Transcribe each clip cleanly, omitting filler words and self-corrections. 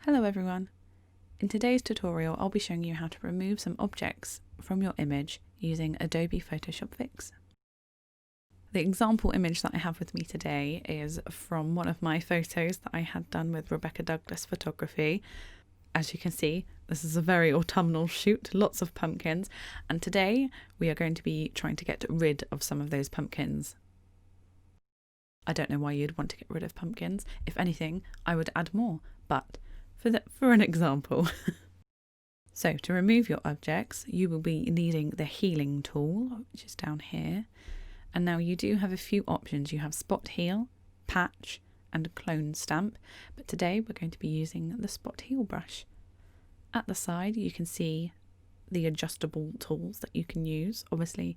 Hello everyone. In today's tutorial I'll be showing you how to remove some objects from your image using Adobe Photoshop Fix. The example image that I have with me today is from one of my photos that I had done with Rebecca Douglas Photography. As you can see, this is a very autumnal shoot, lots of pumpkins, and today we are going to be trying to get rid of some of those pumpkins. I don't know why you'd want to get rid of pumpkins. If anything, I would add more, but for an example. So to remove your objects, you will be needing the healing tool, which is down here. And now you do have a few options. You have spot heal, patch, and clone stamp. But today we're going to be using the spot heal brush. At the side, you can see the adjustable tools that you can use. Obviously,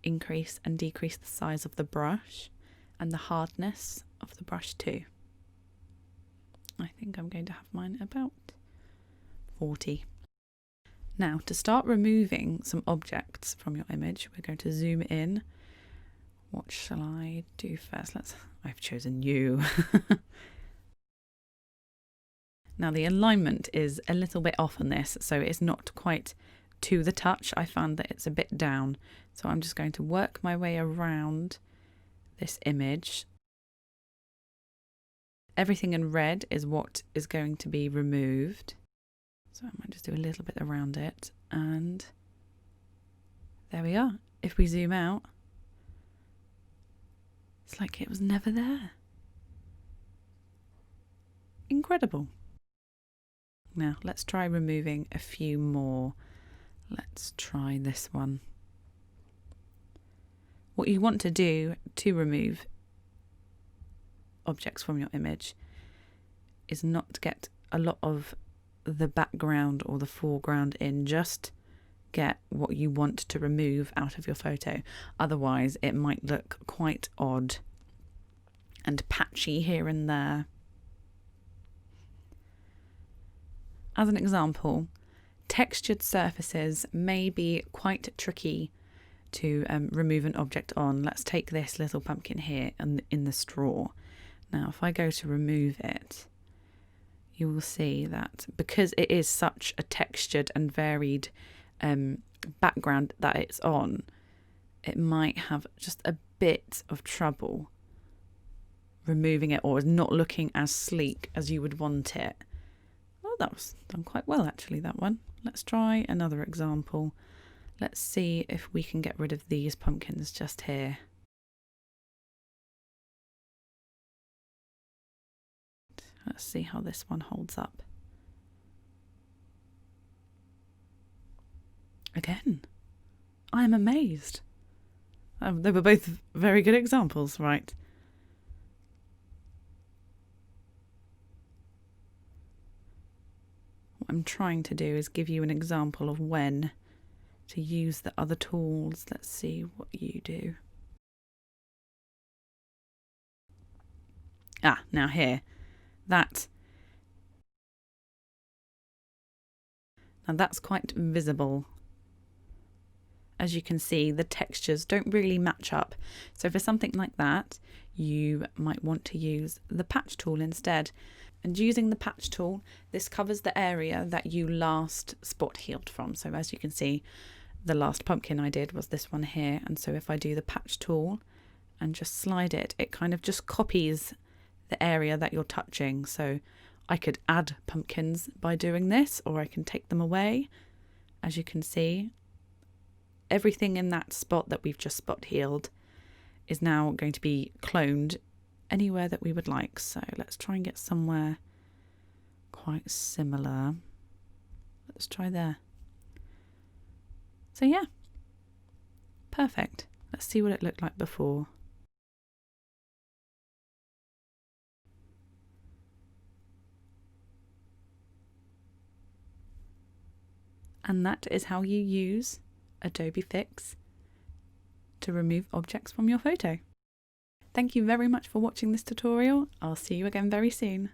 increase and decrease the size of the brush and the hardness of the brush too. I think I'm going to have mine about 40. Now, to start removing some objects from your image, we're going to zoom in. What shall I do first? I've chosen you. Now, the alignment is a little bit off on this, so it's not quite to the touch. I found that it's a bit down. So I'm just going to work my way around this image. Everything in red is what is going to be removed. So I might just do a little bit around it, and there we are. If we zoom out, it's like it was never there. Incredible. Now let's try removing a few more. Let's try this one. What you want to do to remove objects from your image is not get a lot of the background or the foreground in, just get what you want to remove out of your photo. Otherwise it might look quite odd and patchy here and there. As an example, textured surfaces may be quite tricky to remove an object on. Let's take this little pumpkin here in the straw. Now, if I go to remove it, you will see that because it is such a textured and varied background that it's on, it might have just a bit of trouble removing it, or not looking as sleek as you would want it. Oh, that was done quite well actually, that one. Let's try another example. Let's see if we can get rid of these pumpkins just here. Let's see how this one holds up. Again, I am amazed. They were both very good examples, right? What I'm trying to do is give you an example of when to use the other tools. Let's see what you do. Now here. Now that's quite visible. As you can see, the textures don't really match up. So for something like that, you might want to use the patch tool instead. And using the patch tool, this covers the area that you last spot healed from. So as you can see, the last pumpkin I did was this one here. And so if I do the patch tool and just slide it, it kind of just copies the area that you're touching. So I could add pumpkins by doing this, or I can take them away. As you can see, everything in that spot that we've just spot healed is now going to be cloned anywhere that we would like. So let's try and get somewhere quite similar. Let's try there. So yeah, perfect. Let's see what it looked like before. And that is how you use Adobe Fix to remove objects from your photo. Thank you very much for watching this tutorial. I'll see you again very soon.